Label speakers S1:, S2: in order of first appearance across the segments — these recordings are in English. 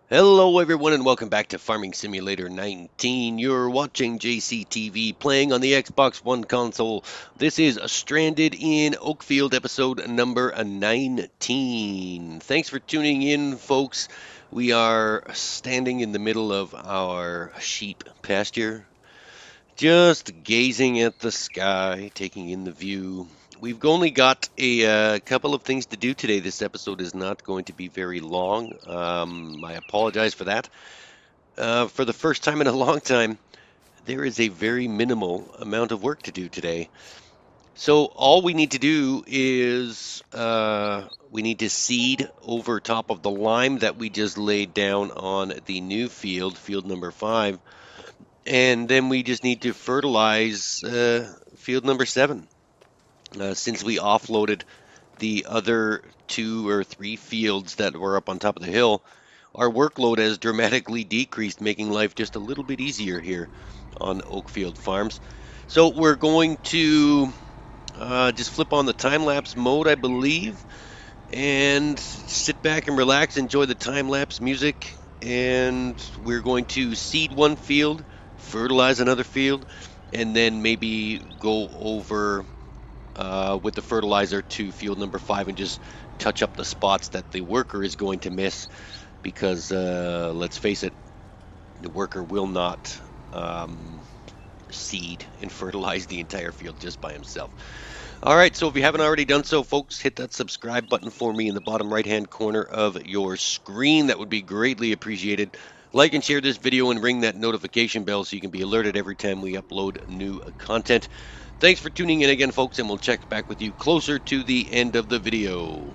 S1: Hello, everyone, and welcome back to Farming Simulator 19. You're watching JCTV playing on the Xbox One console. This is Stranded in Oakfield, episode number 19. Thanks for tuning in, folks. We are standing in the middle of our sheep pasture, just gazing at the sky, taking in the view. We've only got a couple of things to do today. This episode is not going to be very long. I apologize for that. For the first time in a long time, there is a very minimal amount of work to do today. So all we need to do is we need to seed over top of the lime that we just laid down on the new field, field number 5, and then we just need to fertilize field number 7. Since we offloaded the other 2 or 3 fields that were up on top of the hill, our workload has dramatically decreased, making life just a little bit easier here on Oakfield Farms. So we're going to just flip on the time-lapse mode, I believe, and sit back and relax, enjoy the time-lapse music, and we're going to seed one field, fertilize another field, and then maybe go over with the fertilizer to field number 5 and just touch up the spots that the worker is going to miss because let's face it, the worker will not seed and fertilize the entire field just by himself. All right, so if you haven't already done so, folks, hit that subscribe button for me in the bottom right-hand corner of your screen. That would be greatly appreciated. Like and share this video and ring that notification bell so you can be alerted every time we upload new content. Thanks for tuning in again, folks, and we'll check back with you closer to the end of the video.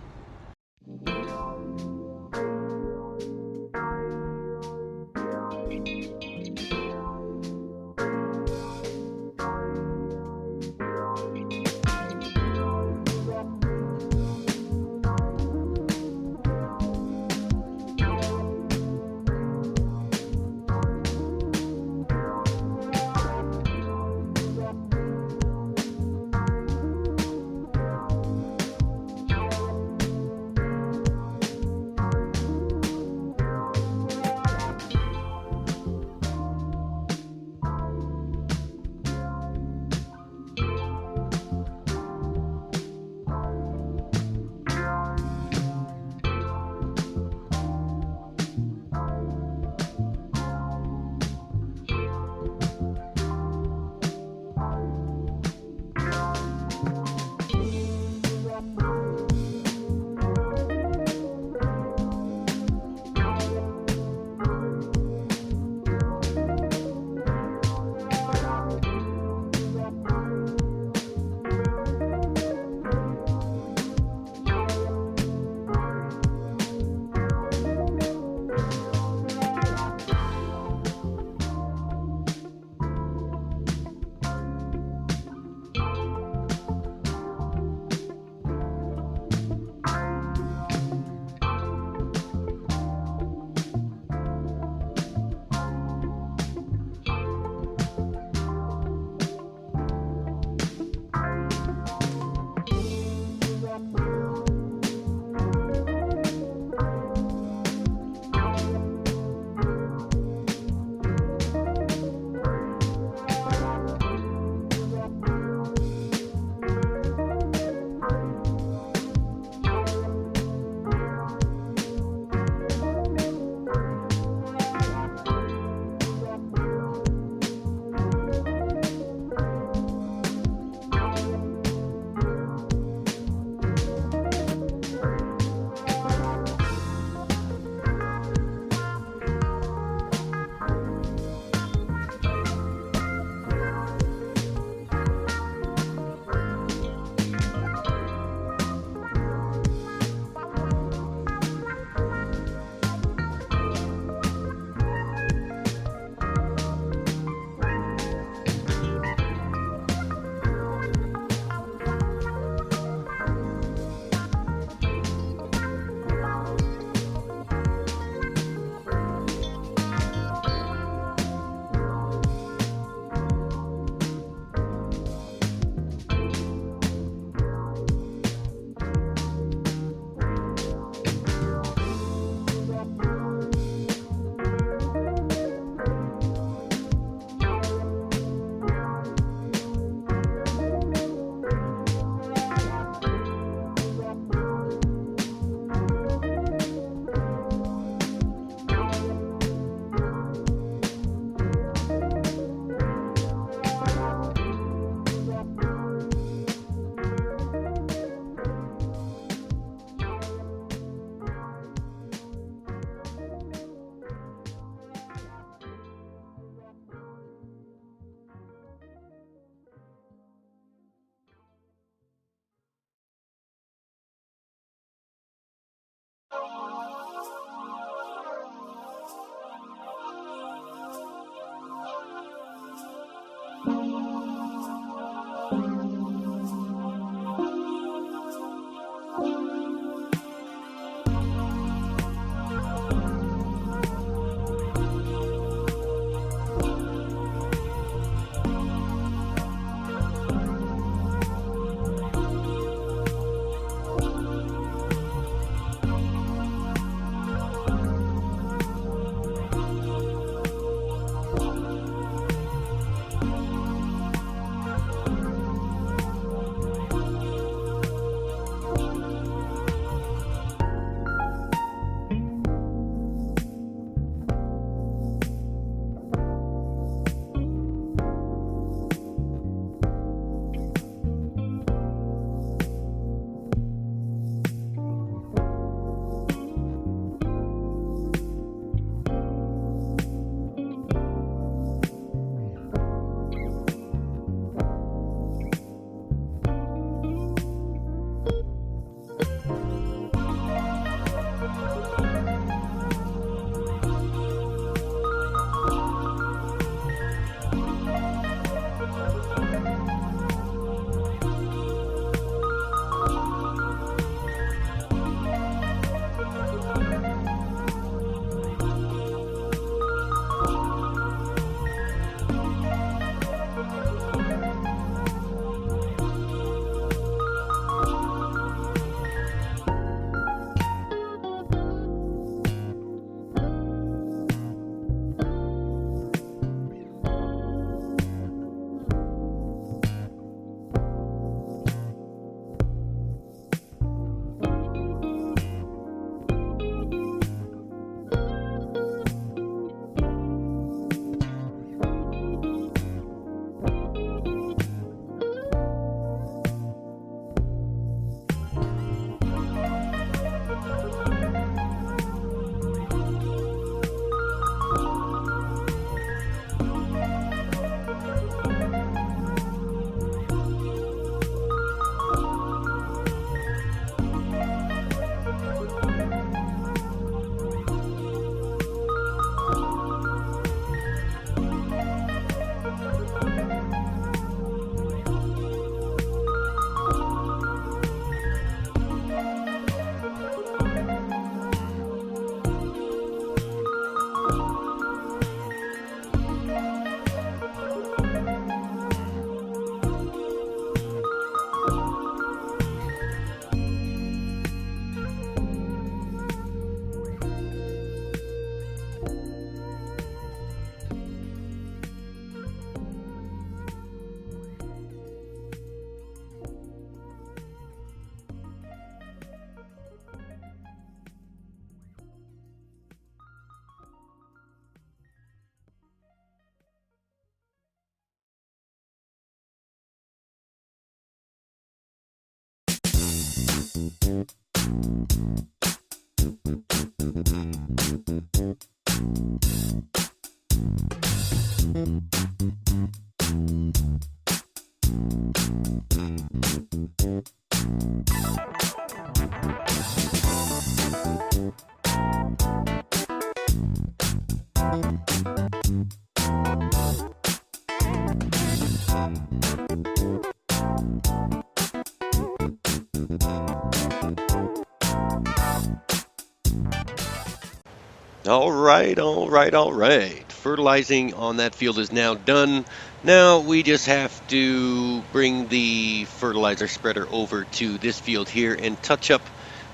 S1: All right, all right, all right. Fertilizing on that field is now done. Now we just have to bring the fertilizer spreader over to this field here and touch up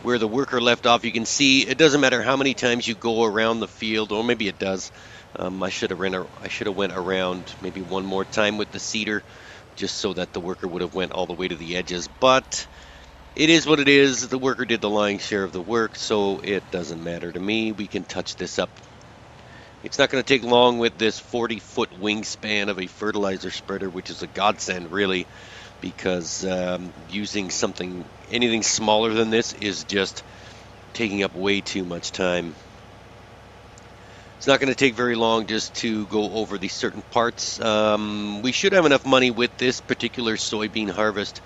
S1: where the worker left off. You can see it doesn't matter how many times you go around the field, or maybe it does. I should have went around maybe one more time with the seeder, just so that the worker would have went all the way to the edges. But it is what it is. The worker did the lion's share of the work, so it doesn't matter to me. We can touch this up. It's not going to take long with this 40-foot wingspan of a fertilizer spreader, which is a godsend, really, because using anything smaller than this is just taking up way too much time. It's not going to take very long just to go over these certain parts. We should have enough money with this particular soybean harvest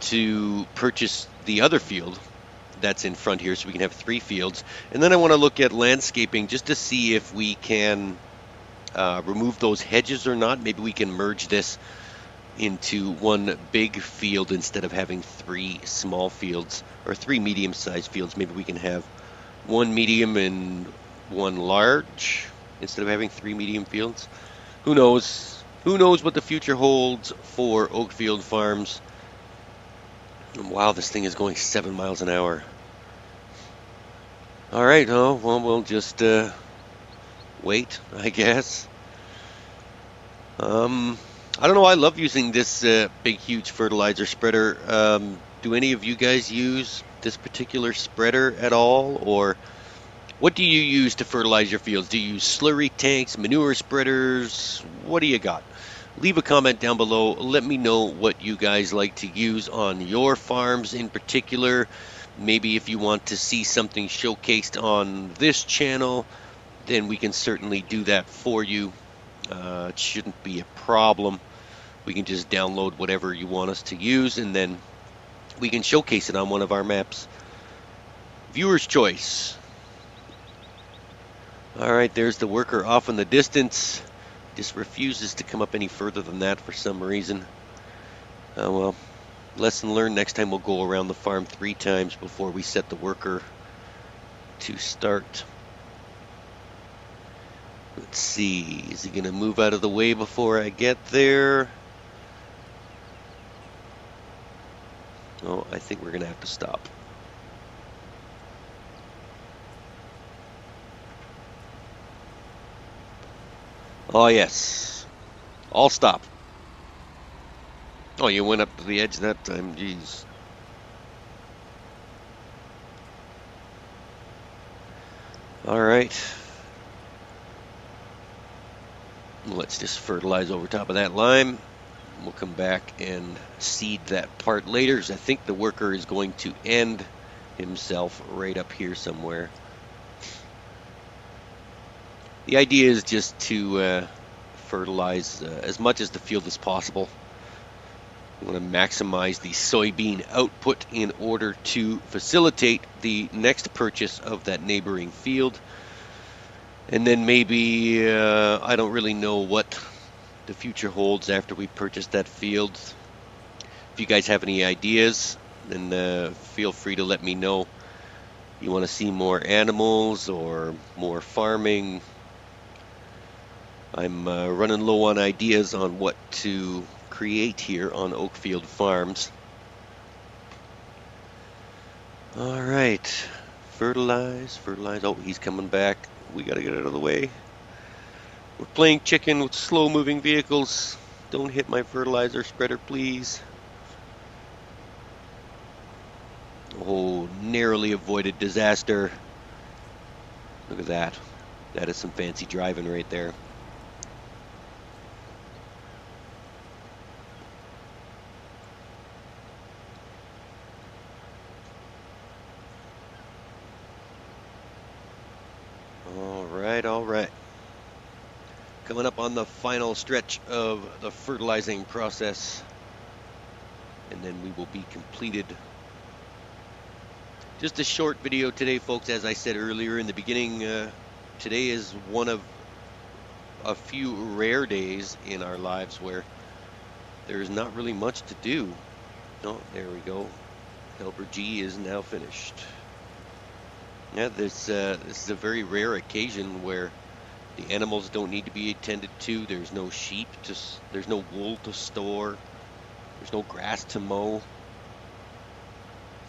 S1: to purchase the other field that's in front here, so we can have 3 fields. And then I want to look at landscaping just to see if we can remove those hedges or not. Maybe we can merge this into one big field instead of having 3 small fields, or 3 medium-sized fields. Maybe we can have 1 medium and 1 large instead of having 3 medium fields. Who knows? Who knows what the future holds for Oakfield Farms? Wow, this thing is going 7 miles an hour. All right, oh, well, we'll just wait, I guess. I don't know, I love using this big, huge fertilizer spreader. Do any of you guys use this particular spreader at all? Or what do you use to fertilize your fields? Do you use slurry tanks, manure spreaders? What do you got? Leave a comment down below. Let me know what you guys like to use on your farms in particular. Maybe if you want to see something showcased on this channel, then we can certainly do that for you. It shouldn't be a problem. We can just download whatever you want us to use, and then we can showcase it on one of our maps. Viewer's choice. All right, there's the worker off in the distance. Just refuses to come up any further than that for some reason. Well, lesson learned. Next time we'll go around the farm 3 times before we set the worker to start. Let's see, is he going to move out of the way before I get there? Oh, I think we're going to have to stop. Oh, yes. I'll stop. Oh, you went up to the edge that time. Jeez. All right. Let's just fertilize over top of that lime. We'll come back and seed that part later, because I think the worker is going to end himself right up here somewhere. The idea is just to fertilize as much as the field as possible. We want to maximize the soybean output in order to facilitate the next purchase of that neighboring field. And then maybe, I don't really know what the future holds after we purchase that field. If you guys have any ideas, then feel free to let me know. You want to see more animals or more farming? I'm running low on ideas on what to create here on Oakfield Farms. All right, fertilize. Oh, he's coming back. We gotta get out of the way. We're playing chicken with slow-moving vehicles. Don't hit my fertilizer spreader, please. Oh, narrowly avoided disaster. Look at that. That is some fancy driving right there. All right. Coming up on the final stretch of the fertilizing process, and then we will be completed. Just a short video today, folks. As I said earlier in the beginning, today is one of a few rare days in our lives where there's not really much to do. Oh, there we go. Helper G is now finished. Yeah, this is a very rare occasion where the animals don't need to be attended to. There's no sheep, there's no wool to store. There's no grass to mow.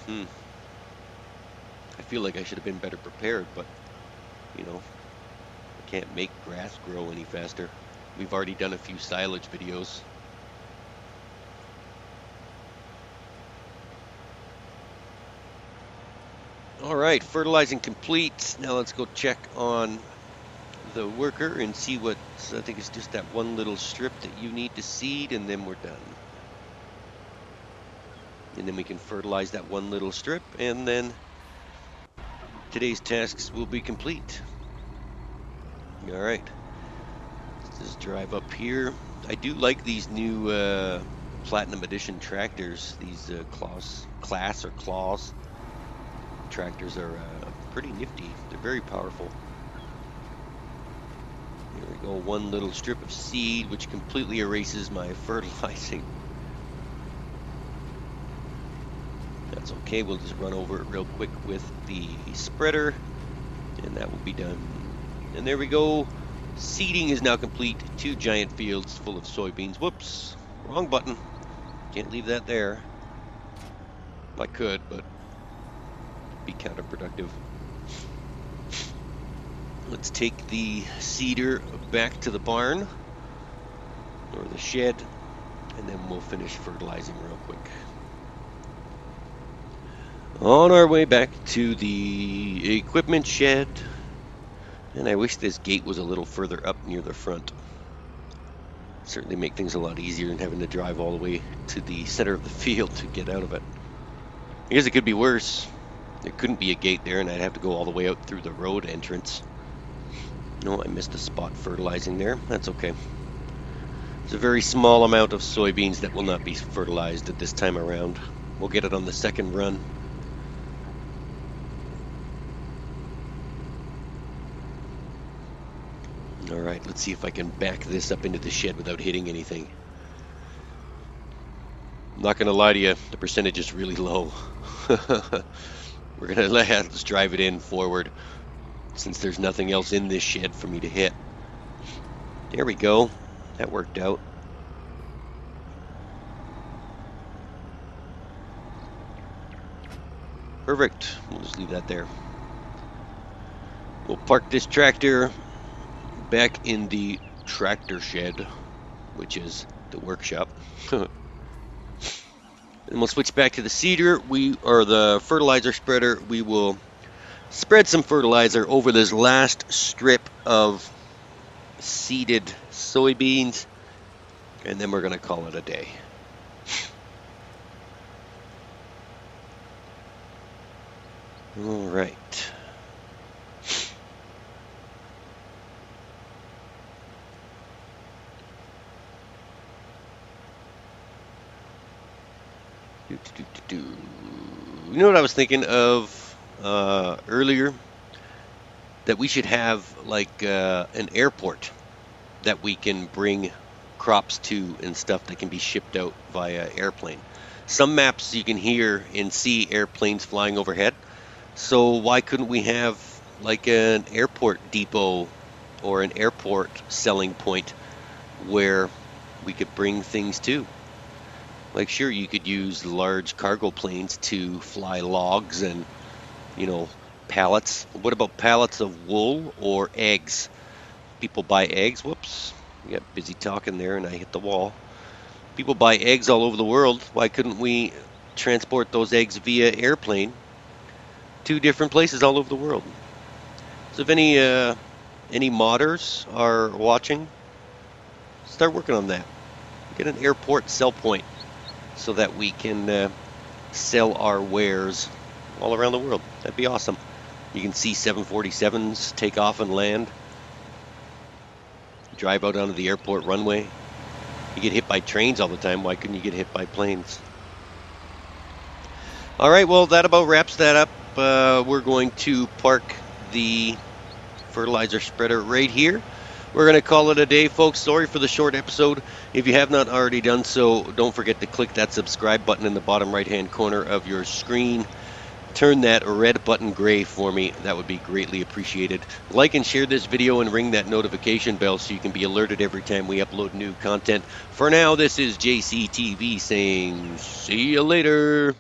S1: Hmm. I feel like I should have been better prepared, but you know, I can't make grass grow any faster. We've already done a few silage videos. All right, fertilizing complete. Now let's go check on the worker and see what, I think it's just that one little strip that you need to seed, and then we're done. And then we can fertilize that one little strip, and then today's tasks will be complete. All right, let's just drive up here. I do like these new Platinum Edition tractors. These class tractors are pretty nifty. They're very powerful. Here we go, one little strip of seed, which completely erases my fertilizing. That's okay, we'll just run over it real quick with the spreader, and that will be done. And there we go. Seeding is now complete. 2 giant fields full of soybeans. Whoops, wrong button. Can't leave that there. I could, but it'd be counterproductive. Let's take the seeder back to the barn, or the shed, and then we'll finish fertilizing real quick. On our way back to the equipment shed, and I wish this gate was a little further up near the front. Certainly make things a lot easier than having to drive all the way to the center of the field to get out of it. I guess it could be worse. There couldn't be a gate there, and I'd have to go all the way out through the road entrance. No, I missed a spot fertilizing there. That's okay. It's a very small amount of soybeans that will not be fertilized at this time around. We'll get it on the second run. All right, let's see if I can back this up into the shed without hitting anything. I'm not going to lie to you, the percentage is really low. We're going to let's drive it in forward, since there's nothing else in this shed for me to hit. There we go. That worked out. Perfect. We'll just leave that there. We'll park this tractor back in the tractor shed, which is the workshop. And we'll switch back to the seeder, or the fertilizer spreader. We will spread some fertilizer over this last strip of seeded soybeans, and then we're going to call it a day. All right. You know what I was thinking of earlier? That we should have like an airport that we can bring crops to and stuff that can be shipped out via airplane. Some maps you can hear and see airplanes flying overhead. So why couldn't we have like an airport depot or an airport selling point where we could bring things to? Like, sure, you could use large cargo planes to fly logs and, you know, pallets. What about pallets of wool or eggs? People buy eggs. Whoops, I got busy talking there and I hit the wall. People buy eggs all over the world. Why couldn't we transport those eggs via airplane to different places all over the world? So if any modders are watching, start working on that. Get an airport sell point so that we can sell our wares all around the world. That'd be awesome. You can see 747s take off and land. Drive out onto the airport runway. You get hit by trains all the time. Why couldn't you get hit by planes? All right, well, that about wraps that up. We're going to park the fertilizer spreader right here. We're going to call it a day, folks. Sorry for the short episode. If you have not already done so, don't forget to click that subscribe button in the bottom right-hand corner of your screen. turn that red button gray for me. That would be greatly appreciated. Like and share this video and ring that notification bell so you can be alerted every time we upload new content. For now, this is JCTV saying see you later.